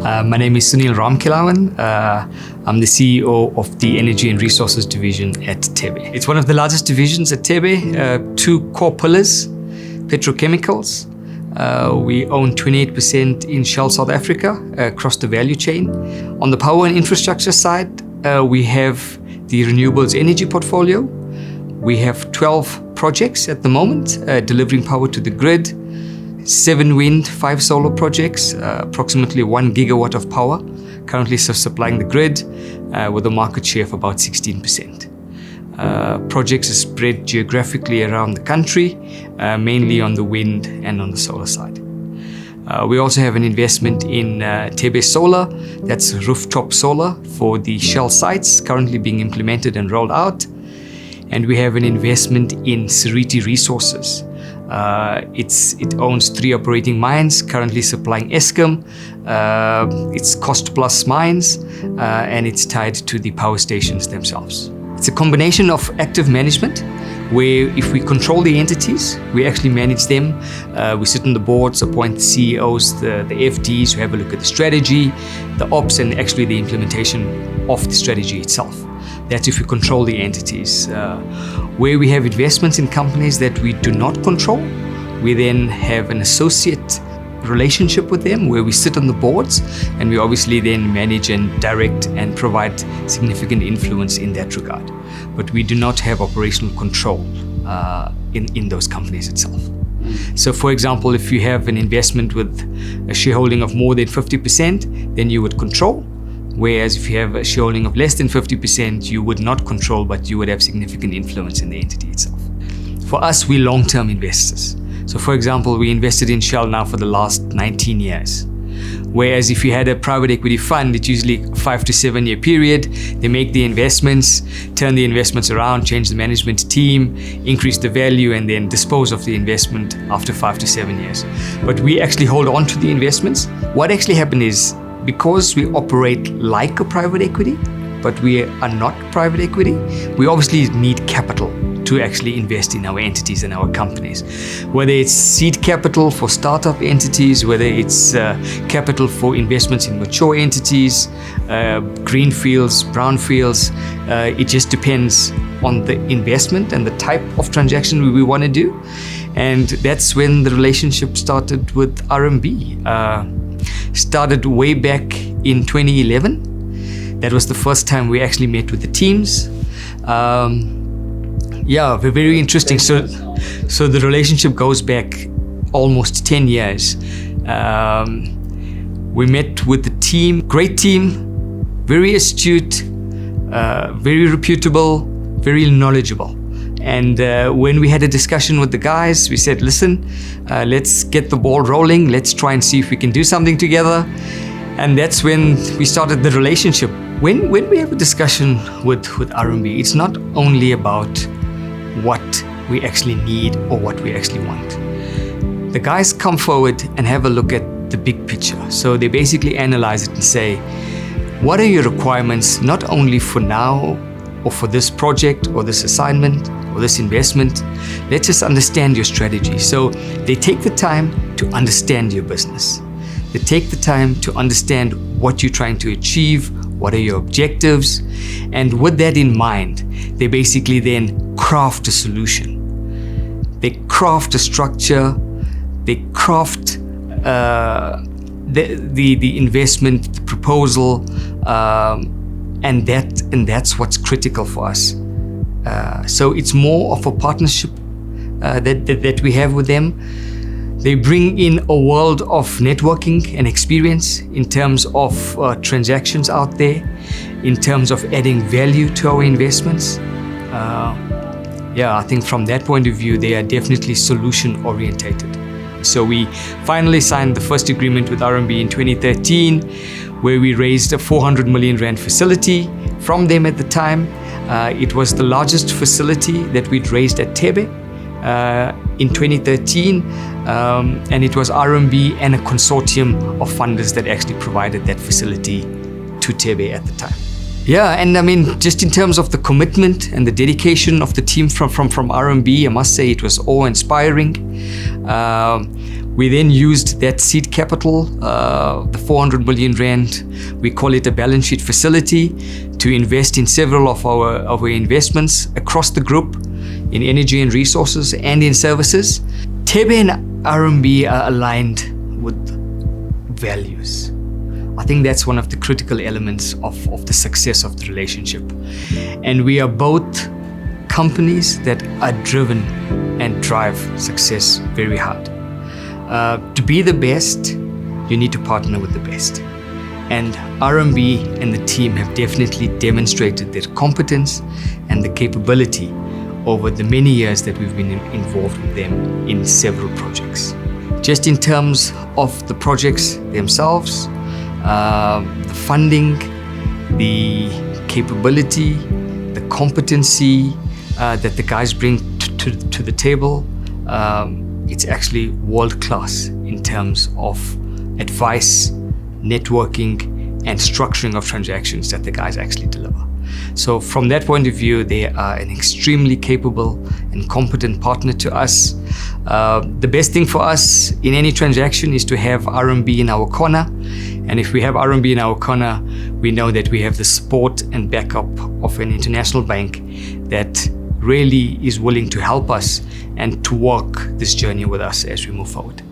My name is Sunil Ramkillawan. I'm the CEO of the Energy and Resources Division at Thebe. It's one of the largest divisions at Thebe. Two core pillars, petrochemicals. We own 28% in Shell South Africa across the value chain. On the power and infrastructure side, we have the renewables energy portfolio. We have 12 projects at the moment delivering power to the grid. 7 wind, 5 solar projects, approximately 1 gigawatt of power, currently supplying the grid with a market share of about 16%. Projects are spread geographically around the country, mainly on the wind and on the solar side. We also have an investment in Thebe Solar, that's rooftop solar for the Shell sites currently being implemented and rolled out. And we have an investment in Seriti Resources. It owns 3 operating mines, currently supplying Eskom. It's cost plus mines, and it's tied to the power stations themselves. It's a combination of active management, where if we control the entities, we actually manage them. We sit on the boards, appoint the CEOs, the FDs who have a look at the strategy, the ops, and actually the implementation of the strategy itself. That's if we control the entities. Where we have investments in companies that we do not control, we then have an associate relationship with them where we sit on the boards, and we obviously then manage and direct and provide significant influence in that regard. But we do not have operational control in those companies itself. So for example, if you have an investment with a shareholding of more than 50%, then you would control. Whereas if you have a shareholding of less than 50%, you would not control, but you would have significant influence in the entity itself. For us, we're long-term investors. So for example, we invested in Shell now for the last 19 years. Whereas if you had a private equity fund, it's usually a 5 to 7 year period. They make the investments, turn the investments around, change the management team, increase the value, and then dispose of the investment after 5 to 7 years. But we actually hold on to the investments. What actually happened is, because we operate like a private equity, but we are not private equity, we obviously need capital to actually invest in our entities and our companies. Whether it's seed capital for startup entities, whether it's capital for investments in mature entities, greenfields, brownfields, it just depends on the investment and the type of transaction we want to do. And that's when the relationship started with RMB. Started way back in 2011. That was the first time we actually met with the teams. Very interesting. So the relationship goes back almost 10 years. We met with the team, great team, very astute, very reputable, very knowledgeable. And when we had a discussion with the guys, we said, listen, let's get the ball rolling. Let's try and see if we can do something together. And that's when we started the relationship. When we have a discussion with RMB, it's not only about what we actually need or what we actually want. The guys come forward and have a look at the big picture. So they basically analyze it and say, what are your requirements, not only for now or for this project or this assignment or this investment? Let's just understand your strategy. So they take the time to understand your business. They take the time to understand what you're trying to achieve, what are your objectives, and with that in mind, they basically then craft a solution. They craft a structure, they craft the investment, the proposal, and that's what's critical for us. So it's more of a partnership that we have with them. They bring in a world of networking and experience in terms of transactions out there, in terms of adding value to our investments. I think from that point of view, they are definitely solution orientated. So we finally signed the first agreement with RMB in 2013, where we raised a 400 million rand facility from them at the time. It was the largest facility that we'd raised at Thebe in 2013, and it was RMB and a consortium of funders that actually provided that facility to Thebe at the time. Yeah, and I mean, just in terms of the commitment and the dedication of the team from RMB, I must say it was awe-inspiring. We then used that seed capital, the 400 million rand, we call it a balance sheet facility, to invest in several of our investments across the group in energy and resources and in services. Thebe and RMB are aligned with values. I think that's one of the critical elements of the success of the relationship. And we are both companies that are driven and drive success very hard. To be the best, you need to partner with the best. And RMB and the team have definitely demonstrated their competence and the capability over the many years that we've been involved with them in several projects. Just in terms of the projects themselves, the funding, the capability, the competency that the guys bring to the table, it's actually world-class in terms of advice, networking, and structuring of transactions that the guys actually deliver. So from that point of view, they are an extremely capable and competent partner to us. The best thing for us in any transaction is to have RMB in our corner. And if we have RMB in our corner, we know that we have the support and backup of an international bank that really is willing to help us and to walk this journey with us as we move forward.